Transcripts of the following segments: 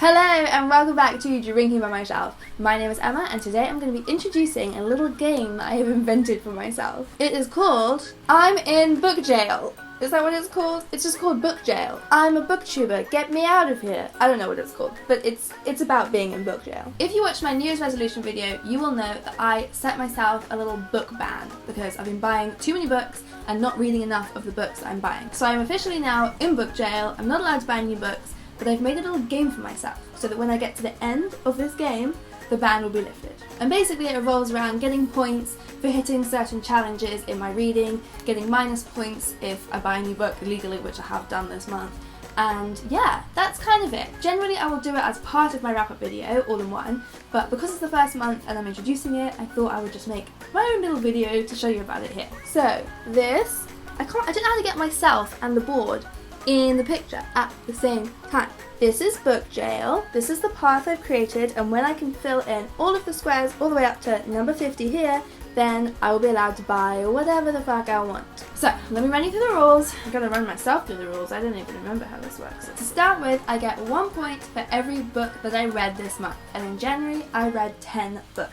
Hello and welcome back to Drinking by Myself. My name is Emma and today I'm going to be introducing a little game that I have invented for myself. It is called I'm in Book Jail. Is that what it's called? It's just called Book Jail. I'm a booktuber, get me out of here. I don't know what it's called, but it's about being in book jail. If you watched my New Year's resolution video, you will know that I set myself a little book ban because I've been buying too many books and not reading enough of the books that I'm buying. So I'm officially now in book jail. I'm not allowed to buy new books, but I've made a little game for myself so that when I get to the end of this game, the ban will be lifted. And basically it revolves around getting points for hitting certain challenges in my reading, getting minus points if I buy a new book illegally, which I have done this month. And yeah, that's kind of it. Generally I will do it as part of my wrap-up video, all in one, but because it's the first month and I'm introducing it, I thought I would just make my own little video to show you about it here. So this, I don't know how to get myself and the board in the picture at the same time. This is Book Jail, this is the path I've created, and when I can fill in all of the squares all the way up to number 50 here, then I will be allowed to buy whatever the fuck I want. So, let me run you through the rules. I'm gonna run myself through the rules, I don't even remember how this works. To start with, I get 1 point for every book that I read this month, and in January I read 10 books.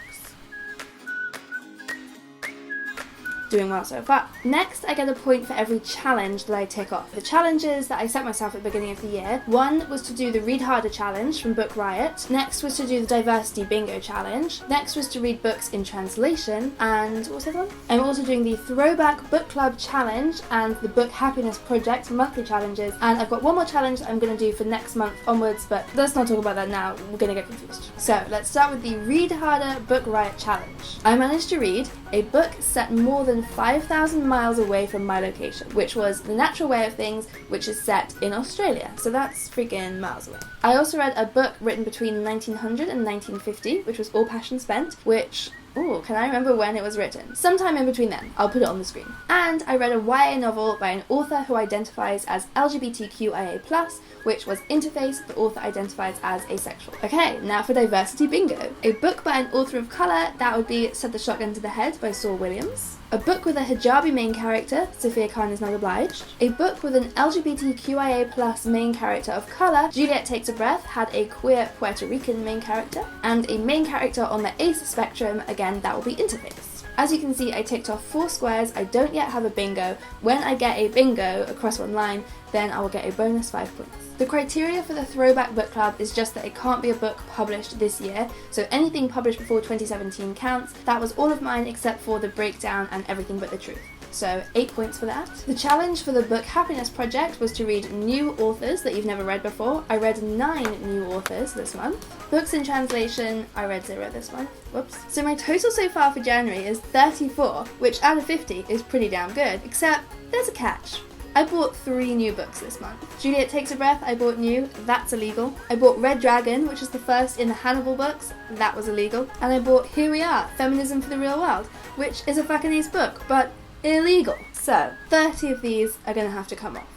Doing well so far. Next, I get a point for every challenge that I tick off. The challenges that I set myself at the beginning of the year, one was to do the Read Harder challenge from Book Riot, next was to do the Diversity Bingo challenge, next was to read books in translation, and what was the other one? I'm also doing the Throwback Book Club challenge and the Book Happiness Project monthly challenges, and I've got one more challenge that I'm going to do for next month onwards, but let's not talk about that now, we're going to get confused. So, let's start with the Read Harder Book Riot challenge. I managed to read a book set more than 5,000 miles away from my location, which was The Natural Way of Things, which is set in Australia, so that's freaking miles away. I also read a book written between 1900 and 1950, which was All Passion Spent, which, ooh, can I remember when it was written? Sometime in between then, I'll put it on the screen. And I read a YA novel by an author who identifies as LGBTQIA+, which was Interface, the author identifies as asexual. Okay, now for Diversity Bingo. A book by an author of colour, that would be Set the Shotgun to the Head by Saul Williams. A book with a hijabi main character, Sophia Khan is Not Obliged. A book with an LGBTQIA+ main character of colour, Juliet Takes a Breath, had a queer Puerto Rican main character. And a main character on the ace spectrum, again that will be Interface. As you can see, I ticked off 4 squares. I don't yet have a bingo. When I get a bingo across one line, then I will get a bonus 5 points. The criteria for the Throwback Book Club is just that it can't be a book published this year, so anything published before 2017 counts. That was all of mine except for The Breakdown and Everything But the Truth. So 8 points for that. The challenge for the Book Happiness Project was to read new authors that you've never read before. I read 9 new authors this month. Books in translation, I read 0 this month. Whoops. So my total so far for January is 34, which out of 50 is pretty damn good, except there's a catch. I bought 3 new books this month. Juliet Takes a Breath, I bought new, that's illegal. I bought Red Dragon, which is the first in the Hannibal books, that was illegal. And I bought Here We Are, Feminism for the Real World, which is a fucking ace book, but illegal. So, 30 of these are gonna have to come off.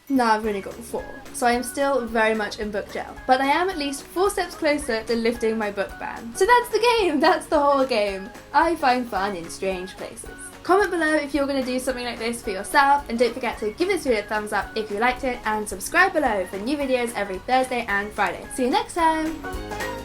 Now I've only got 4, so I am still very much in book jail. But I am at least 4 steps closer to lifting my book ban. So that's the game, that's the whole game. I find fun in strange places. Comment below if you're going to do something like this for yourself, and don't forget to give this video a thumbs up if you liked it, and subscribe below for new videos every Thursday and Friday. See you next time!